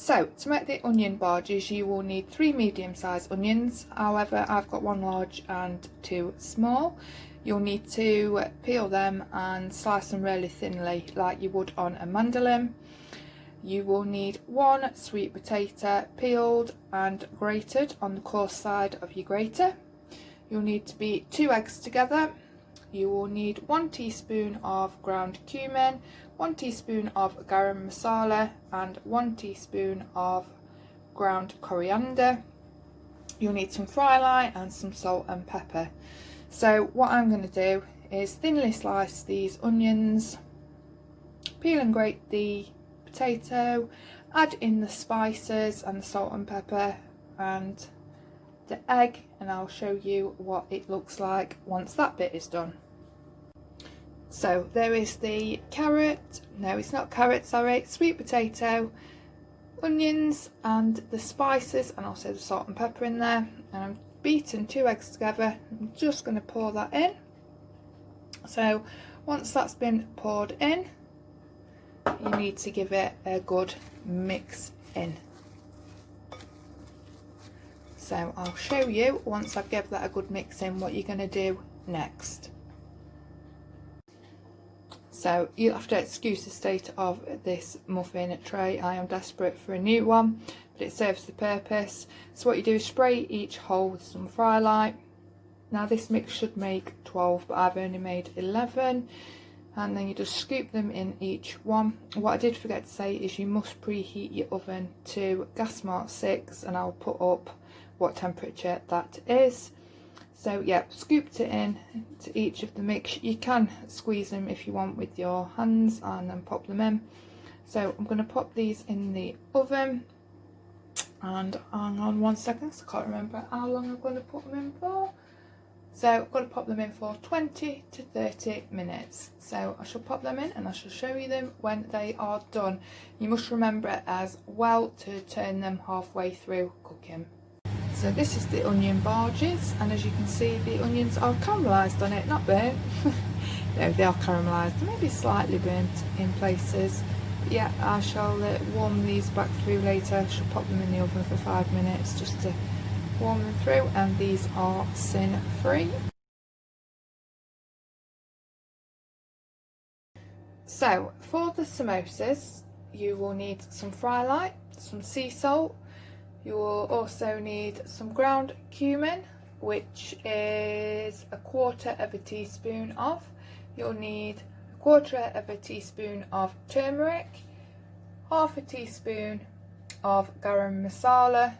So to make the onion bhajis you will need 3 medium-sized onions, however I've got 1 large and 2 small. You'll need to peel them and slice them really thinly like you would on a mandolin. You will need 1 sweet potato peeled and grated on the coarse side of your grater. You'll need to beat 2 eggs together. You will need 1 teaspoon of ground cumin, 1 teaspoon of garam masala and 1 teaspoon of ground coriander. You'll need some fry lye and some salt and pepper. So what I'm going to do is thinly slice these onions, peel and grate the potato, add in the spices and the salt and pepper and the egg, and I'll show you what it looks like once that bit is done. So there is the carrot, no it's not carrot, sorry, sweet potato, onions and the spices and also the salt and pepper in there, and I'm beaten 2 eggs together. I'm just going to pour that in. So once that's been poured in, you need to give it a good mix in. So I'll show you once I've given that a good mix in what you're going to do next. So you'll have to excuse the state of this muffin tray. I am desperate for a new one, but it serves the purpose. So what you do is spray each hole with some fry lye. Now this mix should make 12, but I've only made 11. And then you just scoop them in each one. What I did forget to say is you must preheat your oven to gas mark 6, and I'll put up what temperature that is. So yeah, scooped it in to each of the mix. You can squeeze them if you want with your hands and then pop them in. So I'm going to pop these in the oven, and hang on 1 second, so I can't remember how long I'm going to put them in for. So I'm going to pop them in for 20 to 30 minutes. So I shall pop them in and I shall show you them when they are done. You must remember as well to turn them halfway through cooking. So this is the onion bhajis, and as you can see the onions are caramelised on it, not burnt. No, they are caramelised, maybe slightly burnt in places. But yeah, I shall warm these back through later. I shall pop them in the oven for 5 minutes just to warm them through, and these are sin free. So for the samosas you will need some fry lye, some sea salt. You will also need some ground cumin, which is 1/4 teaspoon of. You'll need 1/4 teaspoon of turmeric, 1/2 teaspoon of garam masala,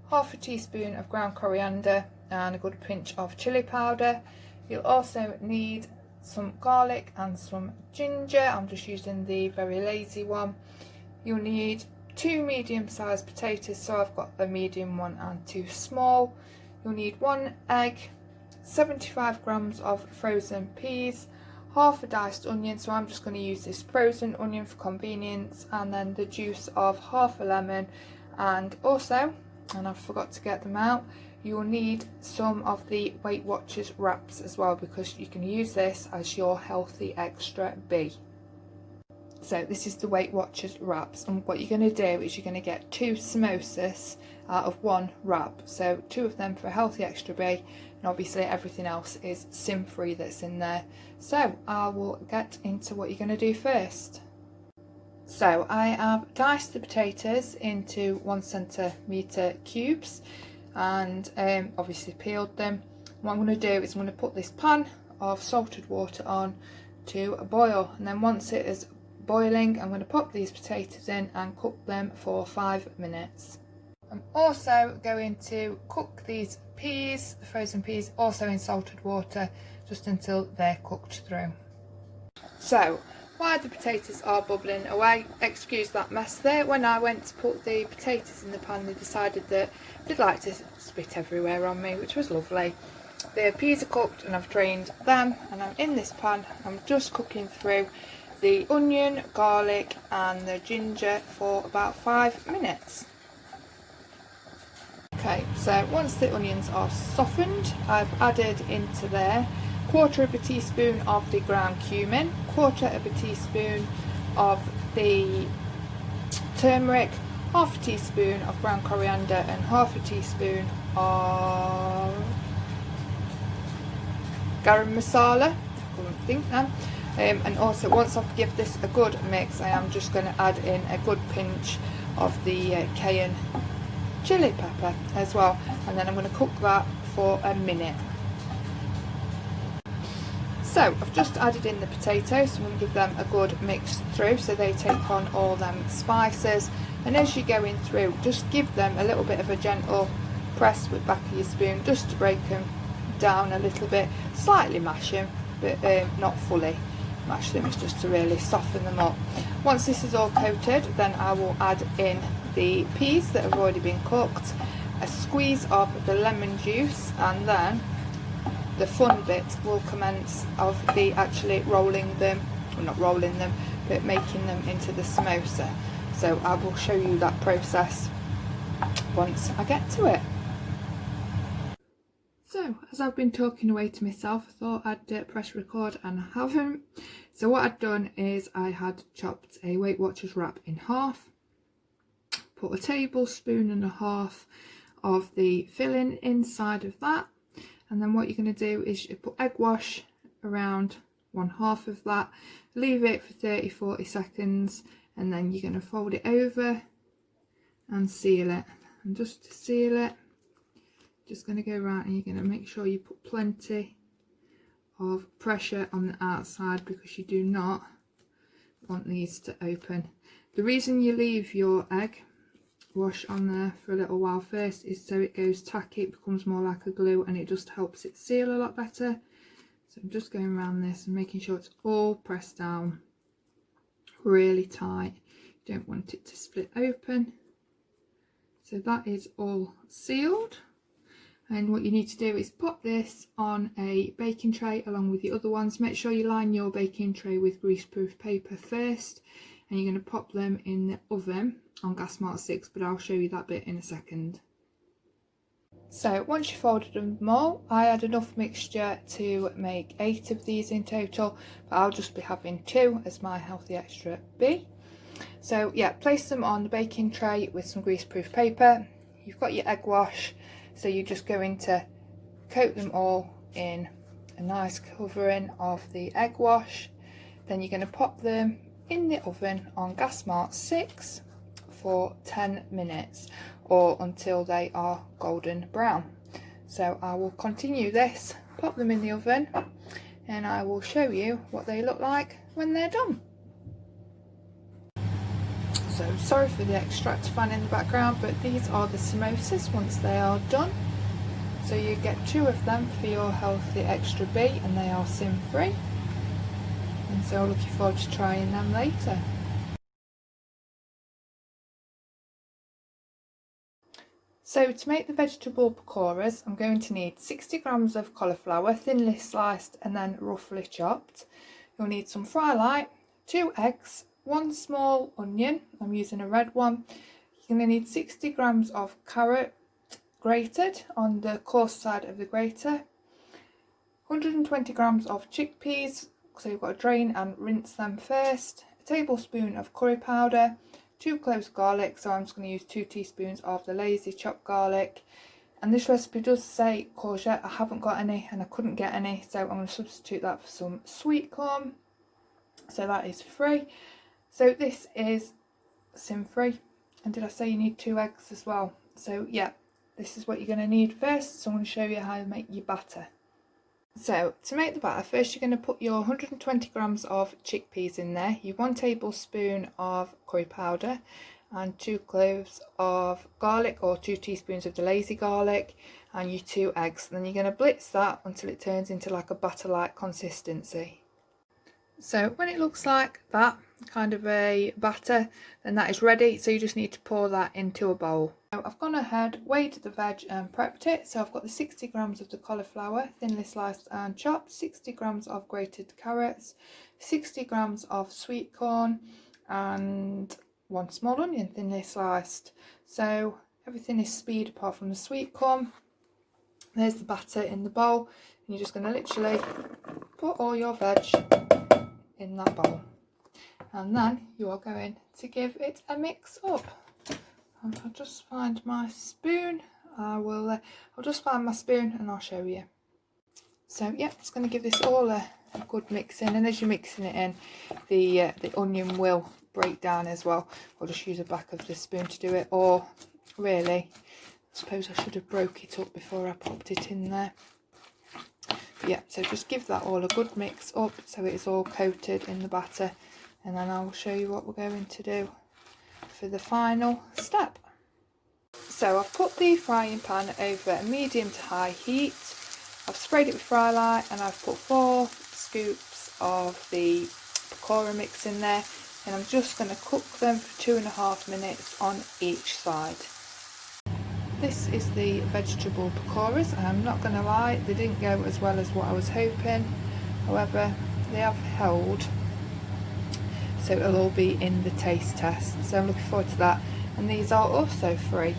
1/2 teaspoon of ground coriander and a good pinch of chili powder. You'll also need some garlic and some ginger. I'm just using the very lazy one. You'll need 2 medium-sized potatoes, so I've got a medium one and 2 small. You'll need 1 egg, 75 grams of frozen peas, half a diced onion, so I'm just going to use this frozen onion for convenience, and then the juice of half a lemon, and also, and I forgot to get them out, you will need some of the Weight Watchers wraps as well, because you can use this as your healthy extra B. So this is the Weight Watchers wraps, and what you're going to do is you're going to get 2 samosas out of 1 wrap, so 2 of them for a healthy extra B, and obviously everything else is sin free that's in there. So I will get into what you're going to do first. So I have diced the potatoes into 1 centimetre cubes and obviously peeled them. What I'm going to do is I'm going to put this pan of salted water on to boil, and then once it is boiling I'm going to pop these potatoes in and cook them for 5 minutes. I'm also going to cook these peas, the frozen peas, also in salted water, just until they're cooked through. So while the potatoes are bubbling away, excuse that mess there, when I went to put the potatoes in the pan they decided that they'd like to spit everywhere on me, which was lovely. The peas are cooked and I've drained them, and I'm in this pan, I'm just cooking through the onion, garlic and the ginger for about 5 minutes. Okay, so once the onions are softened, I've added into there 1/4 teaspoon of the ground cumin, 1/4 teaspoon of the turmeric, half a teaspoon of ground coriander and half a teaspoon of garam masala. I couldn't think now. And also, once I give this a good mix, I am just going to add in a good pinch of the cayenne chili pepper as well, and then I'm going to cook that for a minute. So I've just added in the potatoes, so I'm going to give them a good mix through so they take on all them spices, and as you're going through, just give them a little bit of a gentle press with the back of your spoon just to break them down a little bit. Slightly mash them, but not fully mash them, it's just to really soften them up. Once this is all coated, then I will add in the peas that have already been cooked, a squeeze of the lemon juice, and then the fun bit will commence of the actually rolling them, well, not rolling them, but making them into the samosa. So I will show you that process once I get to it. So as I've been talking away to myself, I thought I'd press record, and I haven't. So what I'd done is I had chopped a Weight Watchers wrap in half, put a tablespoon and a half of the filling inside of that, and then what you're going to do is you put egg wash around 1/2 of that, leave it for 30-40 seconds, and then you're going to fold it over and seal it. And just to seal it, just going to go around, and you're going to make sure you put plenty of pressure on the outside, because you do not want these to open. The reason you leave your egg wash on there for a little while first is so it goes tacky, it becomes more like a glue, and it just helps it seal a lot better. So I'm just going around this and making sure it's all pressed down really tight. You don't want it to split open. So that is all sealed, and what you need to do is pop this on a baking tray along with the other ones. Make sure you line your baking tray with greaseproof paper first, and you're going to pop them in the oven on gas mark 6, but I'll show you that bit in a second. So once you've folded them all, I had enough mixture to make 8 of these in total, but I'll just be having 2 as my healthy extra B. So yeah, place them on the baking tray with some greaseproof paper. You've got your egg wash, so you're just going to coat them all in a nice covering of the egg wash. Then you're going to pop them in the oven on gas mark 6 for 10 minutes, or until they are golden brown. So I will continue this, pop them in the oven, and I will show you what they look like when they're done. So sorry for the extractor fan in the background, but these are the samosas once they are done. So you get 2 of them for your healthy extra B, and they are sin free, and so looking forward to trying them later. So to make the vegetable pakoras, I'm going to need 60 grams of cauliflower, thinly sliced and then roughly chopped. You'll need some fry light, 2 eggs, 1 small onion, I'm using a red one. You're going to need 60 grams of carrot grated on the coarse side of the grater, 120 grams of chickpeas, so you've got to drain and rinse them first, a tablespoon of curry powder, 2 cloves of garlic, so I'm just going to use 2 teaspoons of the lazy chopped garlic. And this recipe does say courgette, I haven't got any and I couldn't get any, so I'm going to substitute that for some sweet corn, so that is free. So this is sin free, and did I say you need 2 eggs as well? So yeah, this is what you're going to need first, so I'm going to show you how to make your batter. So to make the batter, first you're going to put your 120 grams of chickpeas in there, your 1 tablespoon of curry powder, and 2 cloves of garlic, or 2 teaspoons of the lazy garlic, and your 2 eggs. Then you're going to blitz that until it turns into like a batter-like consistency. So when it looks like that, kind of a batter, then that is ready, so you just need to pour that into a bowl. So I've gone ahead, weighed the veg and prepped it. So I've got the 60 grams of the cauliflower, thinly sliced and chopped, 60 grams of grated carrots, 60 grams of sweet corn, and 1 small onion, thinly sliced. So everything is speed apart from the sweet corn. There's the batter in the bowl, and you're just going to literally put all your veg in that bowl, and then you are going to give it a mix up. And I'll just find my spoon. I'll just find my spoon and I'll show you. So yeah, it's going to give this all a good mix in, and as you're mixing it in, the onion will break down as well. I'll just use the back of the spoon to do it, or really, I suppose I should have broke it up before I popped it in there. But yeah, so just give that all a good mix up so it is all coated in the batter, and then I'll show you what we're going to do for the final step. So I've put the frying pan over a medium to high heat. I've sprayed it with fry light and I've put 4 scoops of the pakora mix in there, and I'm just going to cook them for 2.5 minutes on each side. This is the vegetable pakoras. I'm not going to lie, they didn't go as well as what I was hoping. However, they have held, so it'll all be in the taste test. So I'm looking forward to that. And these are also free.